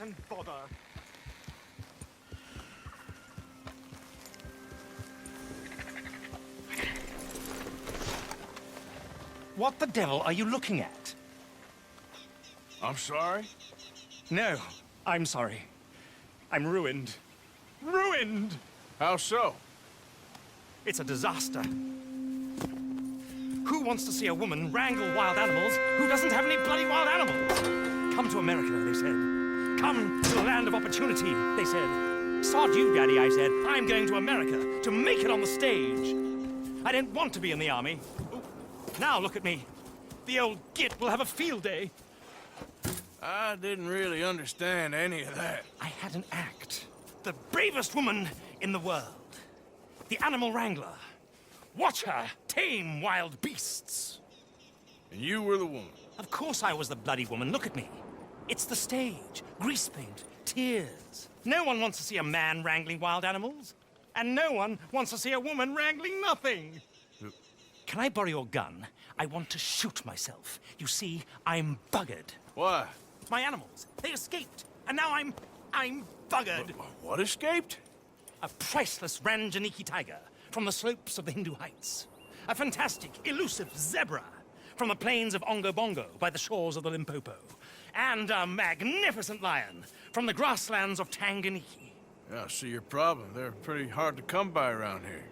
and bother. What the devil are you looking at? I'm sorry? No, I'm sorry. I'm ruined. Ruined! How so? It's a disaster. Who wants to see a woman wrangle wild animals who doesn't have any bloody wild animals? Come to America, they said. Come to the land of opportunity, they said. Sod you, Daddy, I said. I'm going to America to make it on the stage. I didn't want to be in the army. Now look at me. The old git will have a field day. I didn't really understand any of that. I had an act. The bravest woman in the world. The animal wrangler. Watch her tame wild beasts. And you were the woman. Of course I was the bloody woman. Look at me. It's the stage. Grease paint. Tears. No one wants to see a man wrangling wild animals. And no one wants to see a woman wrangling nothing. Can I borrow your gun? I want to shoot myself. You see, I'm buggered. Why? My animals, they escaped. And now I'm buggered. What escaped? A priceless Ranjaniki tiger from the slopes of the Hindu Heights. A fantastic, elusive zebra from the plains of Ongo Bongo by the shores of the Limpopo. And a magnificent lion from the grasslands of Tanganyika. Yeah, I see your problem. They're pretty hard to come by around here.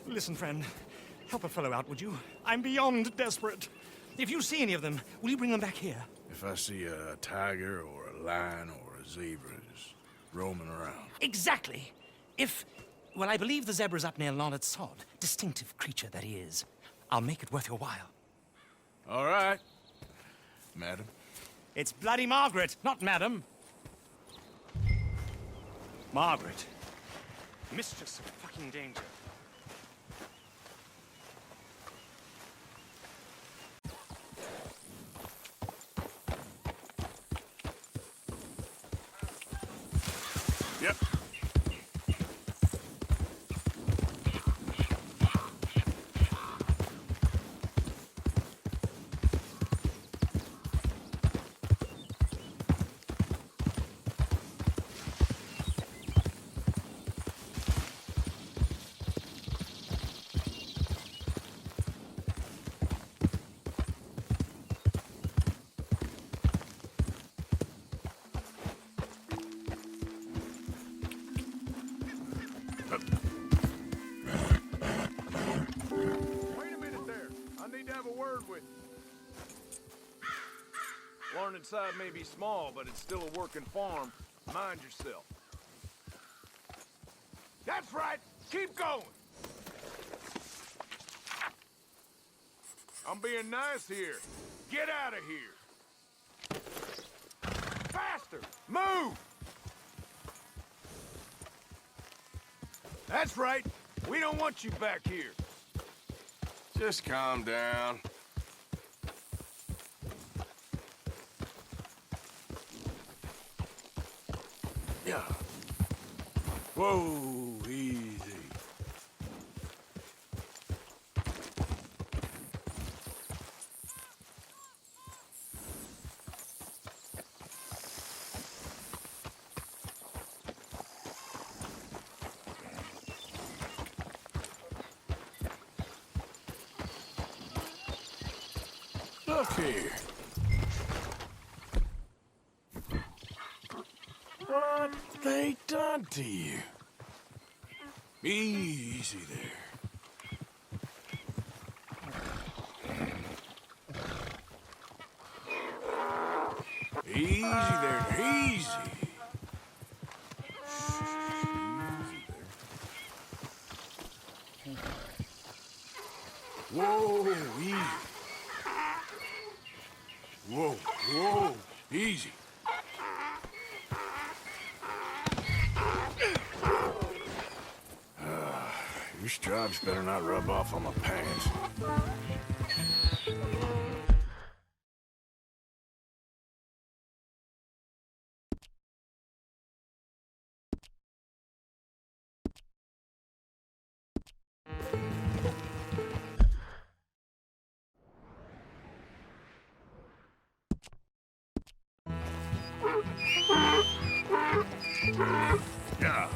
Listen, friend, help a fellow out, would you? I'm beyond desperate. If you see any of them, will you bring them back here? If I see a tiger or a lion or a zebra just roaming around. Exactly. Well, I believe the zebra's up near Larned Sod. Distinctive creature that he is. I'll make it worth your while. All right, madam. It's bloody Margaret, not madam. Margaret. Mistress of fucking danger. Yep. Larned Side may be small, but it's still a working farm. Mind yourself. That's right! Keep going! I'm being nice here. Get out of here! Faster! Move! That's right! We don't want you back here. Just calm down. Yeah. Whoa, easy. Look here. What they done to you? Easy there. Easy there, easy. Easy there. Whoa, easy. Whoa, whoa, easy. Your stripes better not rub off on my pants. Yeah.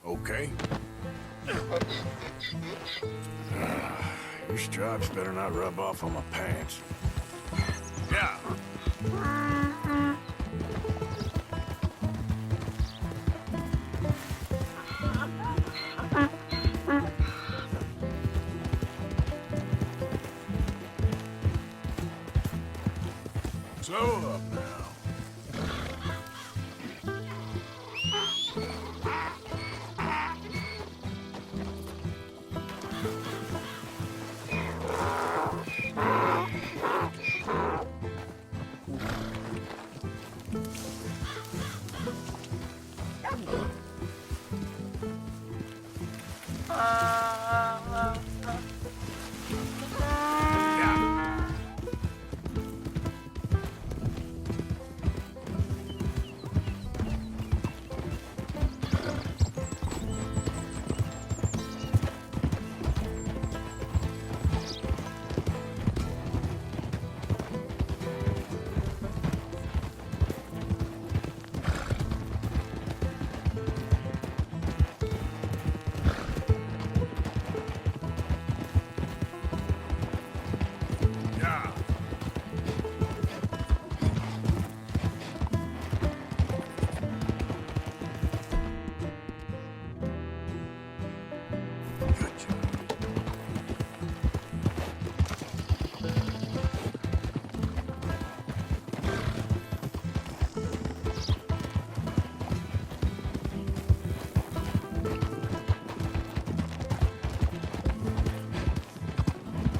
Okay. Your stripes better not rub off on my pants. Yeah. Slow up now.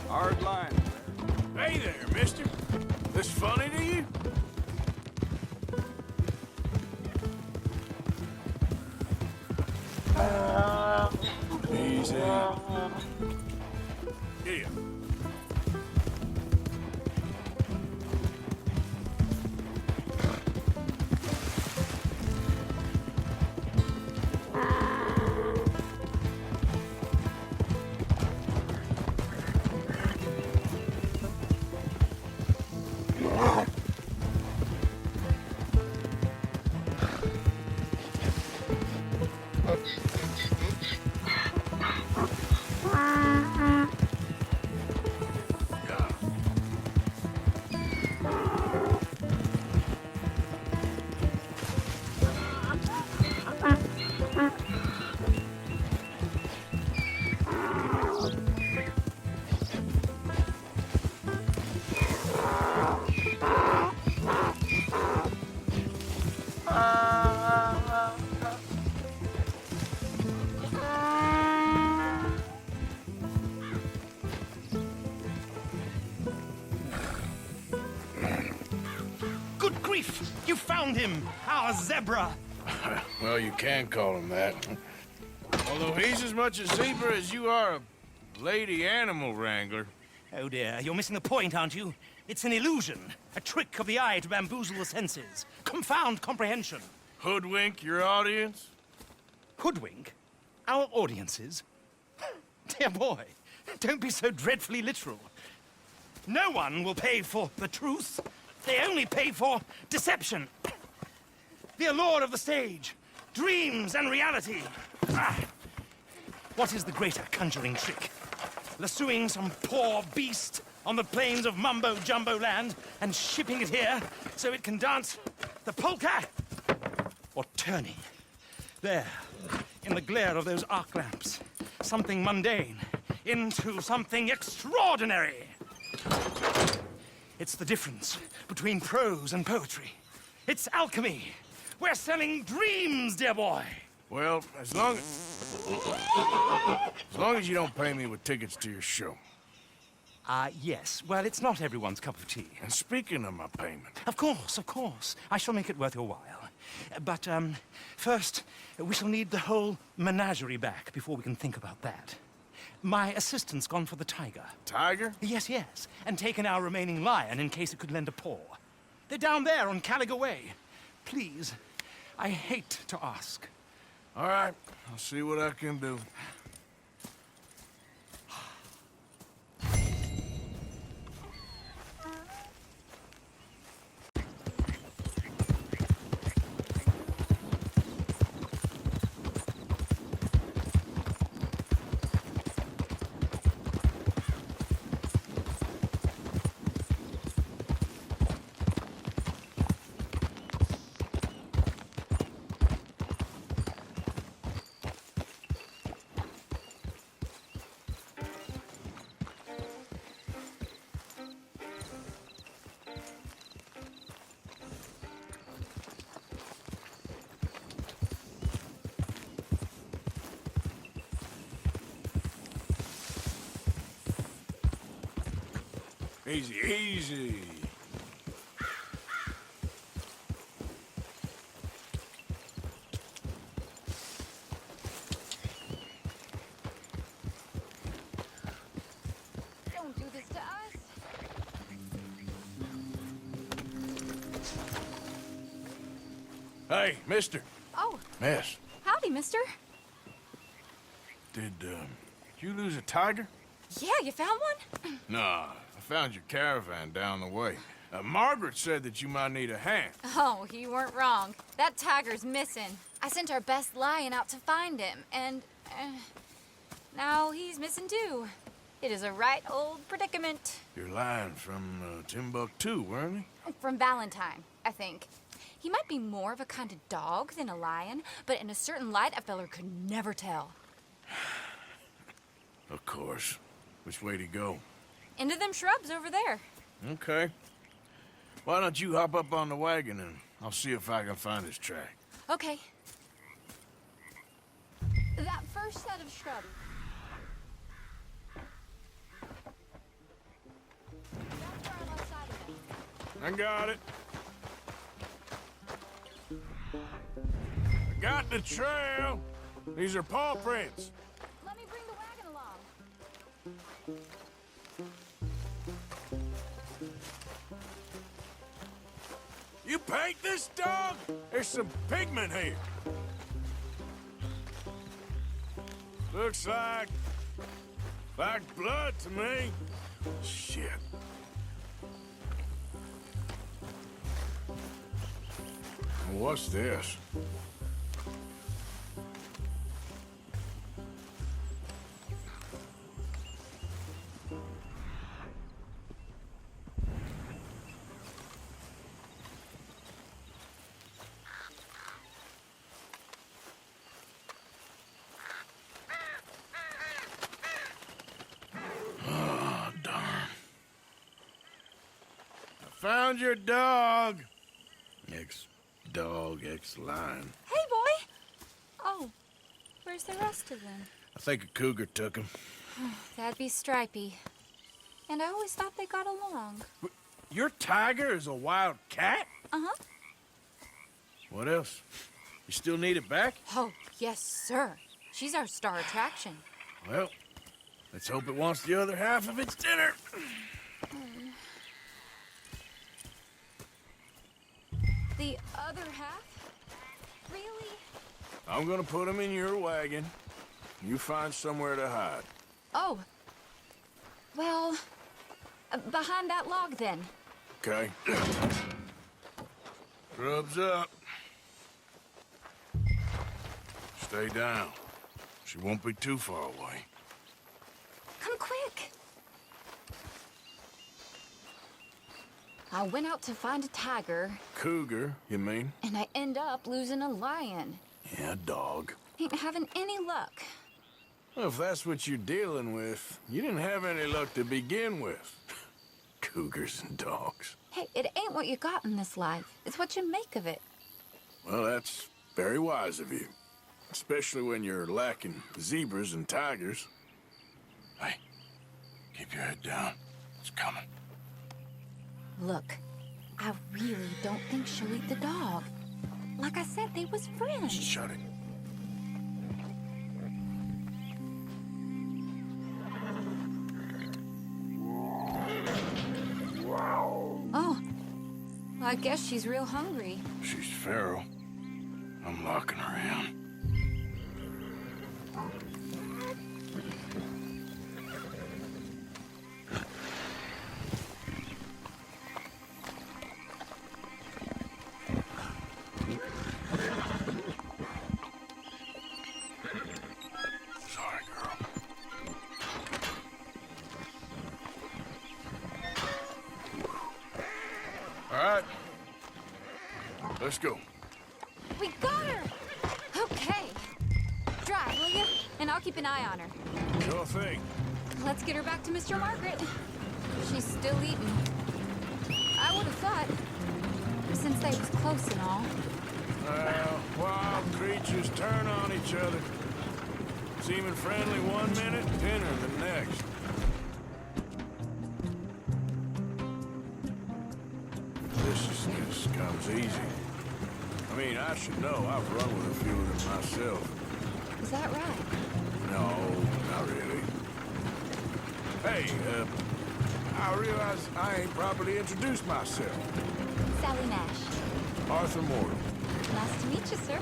Hard line. Hey there, mister. This funny to you? Easy. Yeah. Good grief! You found him! Our zebra! Well, you can call him that. Although he's as much a zebra as you are a lady animal wrangler. Oh dear, you're missing the point, aren't you? It's an illusion. A trick of the eye to bamboozle the senses. Confound comprehension. Hoodwink your audience? Hoodwink? Our audiences? Dear boy, don't be so dreadfully literal. No one will pay for the truth. They only pay for deception. The allure of the stage, dreams and reality. What is the greater conjuring trick? Lassoing some poor beast on the plains of mumbo-jumbo land and shipping it here so it can dance the polka? Or turning, there, in the glare of those arc lamps, something mundane into something extraordinary? It's the difference between prose and poetry. It's alchemy. We're selling dreams, dear boy. Well, as long as you don't pay me with tickets to your show. Yes. Well, it's not everyone's cup of tea. And speaking of my payment, Of course, of course. I shall make it worth your while. But, first, we shall need the whole menagerie back before we can think about that. My assistant's gone for the tiger. Tiger? Yes, yes, and taken our remaining lion in case it could lend a paw. They're down there on Caliga Way. Please, I hate to ask. All right, I'll see what I can do. Easy, easy. Don't do this to us. Hey, mister. Oh, Miss, howdy, mister. did you lose a tiger? Yeah, you found one? Nah, I found your caravan down the way. Margaret said that you might need a hand. Oh, you weren't wrong. That tiger's missing. I sent our best lion out to find him, and now he's missing too. It is a right old predicament. Your lion from Timbuktu, weren't he? From Valentine, I think. He might be more of a kind of dog than a lion, but in a certain light, a feller could never tell. Of course. Which way to go? Into them shrubs over there. Okay. Why don't you hop up on the wagon and I'll see if I can find his track. Okay. That first set of shrubs. That's where I lost sight of him. I got it. I got the trail. These are paw prints. Let me bring the wagon along. You paint this dog? There's some pigment here. Looks like blood to me. Shit. What's this? Found your dog. Ex-dog, ex-lion. Hey, boy! Oh, where's the rest of them? I think a cougar took him. That'd be Stripey. And I always thought they got along. Your tiger is a wild cat? Uh-huh. What else? You still need it back? Oh, yes, sir. She's our star attraction. Well, let's hope it wants the other half of its dinner. The other half? Really? I'm gonna put him in your wagon. You find somewhere to hide. Oh. Well, behind that log, then. Okay. Grub's up. Stay down. She won't be too far away. Come quick. I went out to find a tiger, Cougar, you mean? and I end up losing a lion. Yeah, dog. Ain't having any luck. Well, if that's what you're dealing with, you didn't have any luck to begin with. Cougars and dogs. Hey, it ain't what you got in this life. It's what you make of it. Well, that's very wise of you. Especially when you're lacking zebras and tigers. Hey, keep your head down. It's coming. Look, I really don't think she'll eat the dog. Like I said, they was friends. Shut it. I guess she's real hungry. She's feral. I'm locking her in. Sorry, girl. All right. Let's go. We got her! Okay. Drive, will you? And I'll keep an eye on her. Sure thing. Let's get her back to Mr. Margaret. She's still eating. I would have thought, since they was close and all. Well, wild creatures turn on each other. Seeming friendly one minute, dinner the next. Viciousness comes easy. I mean, I should know. I've run with a few of them myself. Is that right? No, not really. Hey, I realize I ain't properly introduced myself. Sally Nash. Arthur Morton. Nice to meet you, sir.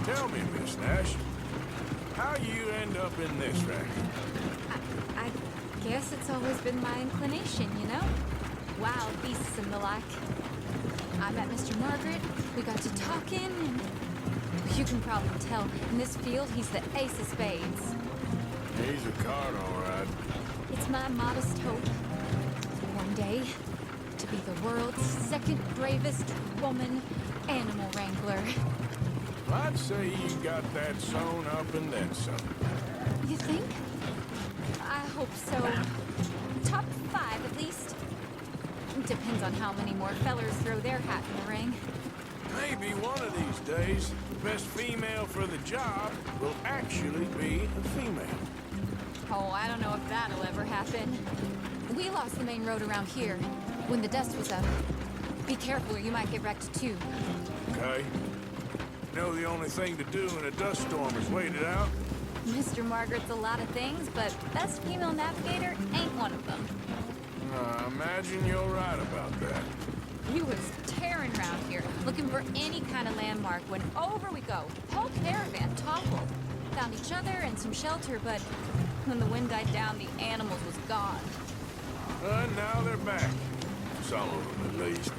Tell me, Miss Nash, how you end up in this racket? I guess it's always been my inclination, you know? Wild beasts and the like. I met Mr. Margaret, we got to talking, and you can probably tell, in this field, he's the ace of spades. He's a card, all right. It's my modest hope, one day, to be the world's second bravest woman animal wrangler. I'd say you got that sewn up and then some. You think? I hope so. Top 5, at least. Depends on how many more fellers throw their hat in the ring. Maybe one of these days, the best female for the job will actually be a female. Oh, I don't know if that'll ever happen. We lost the main road around here when the dust was up. Be careful or you might get wrecked too. Okay? You know the only thing to do in a dust storm is wait it out? Mr. Margaret's a lot of things, but best female navigator ain't one of them. I imagine you're right about that. We was tearing around here, looking for any kind of landmark when over we go. Whole caravan toppled. Found each other and some shelter, but when the wind died down, the animals was gone. And now they're back. Some of them, at least.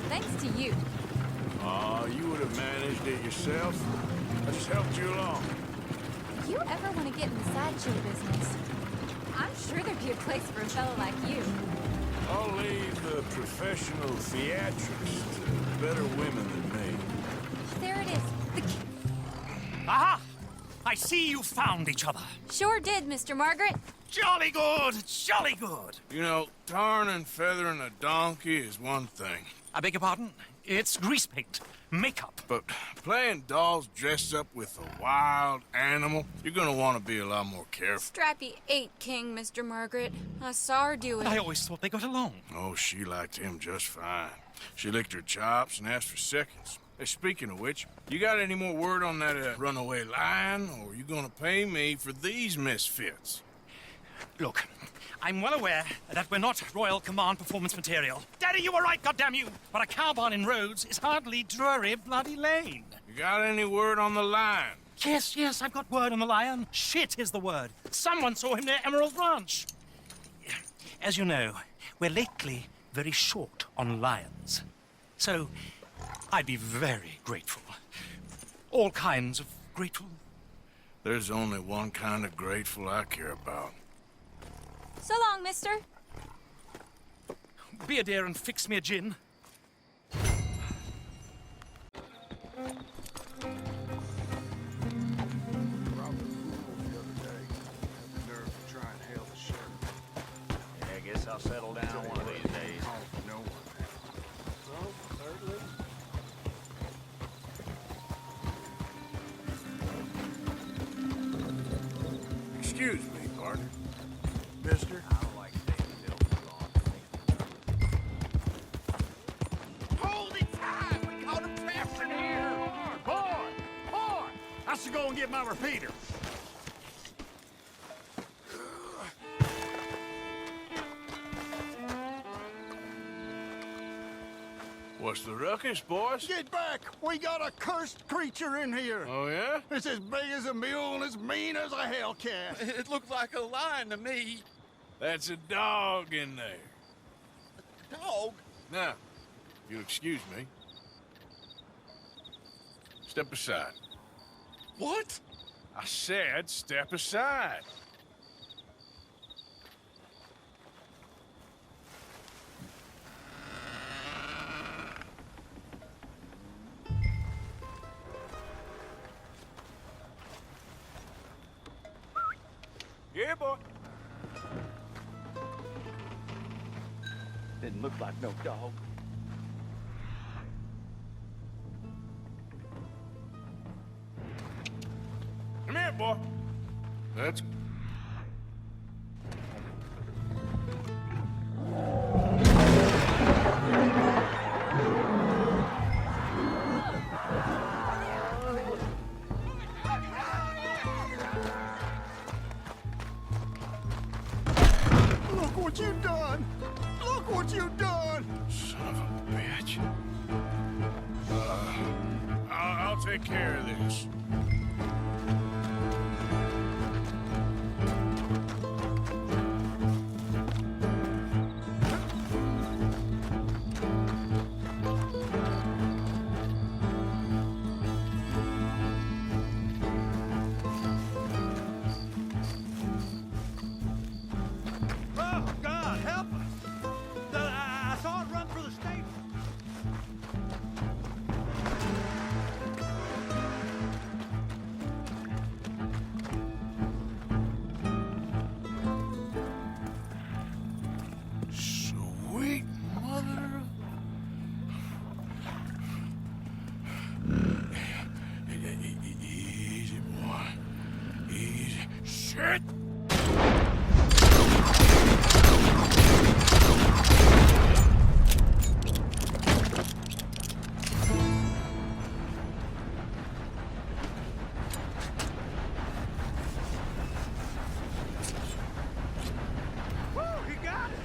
Thanks to you. Aw, you would have managed it yourself. I just helped you along. If you ever want to get in the sideshow business, I'm sure there'd be a place for a fellow like you. I'll leave the professional theatrics to better women than me. There it is. Aha! I see you found each other. Sure did, Mr. Margaret. Jolly good, jolly good. You know, tarring and feathering a donkey is one thing. I beg your pardon? It's grease paint, makeup. But playing dolls dressed up with a wild animal, you're gonna want to be a lot more careful. Strappy ate King, Mr. Margaret. I saw her do it. I always thought they got along. Oh, she liked him just fine. She licked her chops and asked for seconds. Hey, speaking of which, you got any more word on that runaway lion, or are you gonna pay me for these misfits? Look, I'm well aware that we're not Royal Command performance material. Daddy, you were right, goddamn you! But a cow barn in Rhodes is hardly Drury Bloody Lane. You got any word on the lion? Yes, I've got word on the lion. Shit is the word. Someone saw him near Emerald Ranch. As you know, we're lately very short on lions. So, I'd be very grateful. All kinds of grateful. There's only one kind of grateful I care about. So long, mister. Be a dear and fix me a gin. I guess I'll settle down one of these days. Excuse me, partner. Mister? I don't like staying still too long. Hold it tight! We caught him trapped in here! Boy! I should go and get my repeater. What's the ruckus, boys? Get back! We got a cursed creature in here. Oh, yeah? It's as big as a mule and as mean as a hellcat. It looked like a lion to me. That's a dog in there. Dog? Now, if you'll excuse me. Step aside. What? I said step aside. Yeah, boy. Didn't look like no dog. Come here, boy. That's... Look what you done! Look what you done! Son of a bitch. I'll take care of this. Oh, God, help us! I saw it run through the stable. Sweet mother of... Easy, boy. Easy. Shit! Woo, he got it!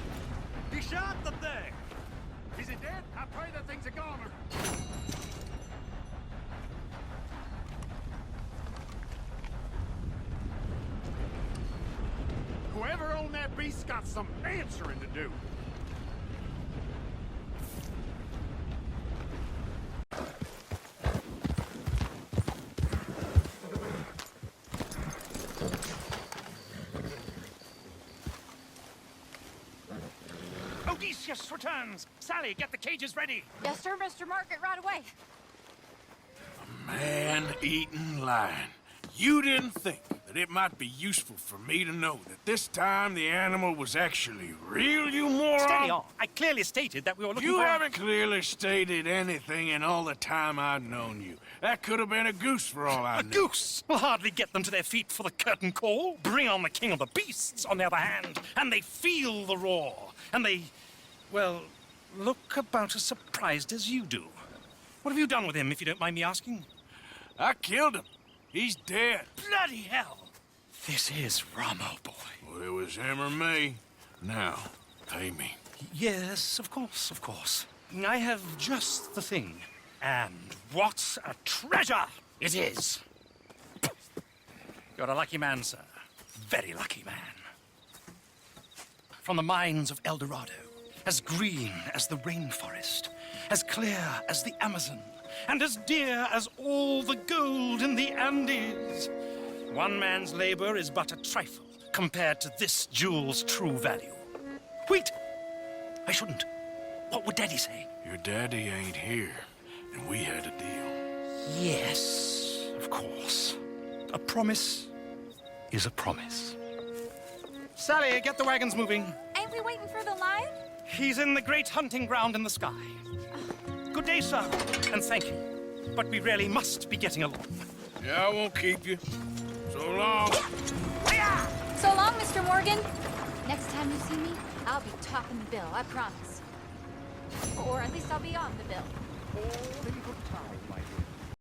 He shot the thing! Is it dead? I pray that thing's a goner. Whoever owned that beast's got some answering to do. Odysseus returns! Sally, get the cages ready! Yes, sir, Mr. Margaret, right away. Man-eating lion. You didn't think that it might be useful for me to know that this time the animal was actually real, you moron? Steady on. I clearly stated that we were looking You for... haven't clearly stated anything in all the time I've known you. That could have been a goose for all I A knew. goose will hardly get them to their feet for the curtain call. Bring on the king of the beasts, on the other hand, and they feel the roar. And they, well, look about as surprised as you do. What have you done with him, if you don't mind me asking? I killed him. He's dead. Bloody hell! This is Ramo, boy. Well, it was him or me. Now, pay me. Yes, of course, of course. I have just the thing. And what a treasure it is! You're a lucky man, sir. Very lucky man. From the mines of El Dorado, as green as the rainforest, as clear as the Amazon, and as dear as all the gold in the Andes. One man's labor is but a trifle compared to this jewel's true value. Wait! I shouldn't. What would Daddy say? Your daddy ain't here, and we had a deal. Yes, of course. A promise is a promise. Sally, get the wagons moving. Ain't we waiting for the lion? He's in the great hunting ground in the sky. Good day, sir, and thank you. But we really must be getting along. Yeah, I won't keep you. So long. So long, Mr. Morgan. Next time you see me, I'll be topping the bill, I promise. Or at least I'll be on the bill. Oh, little time, my dear.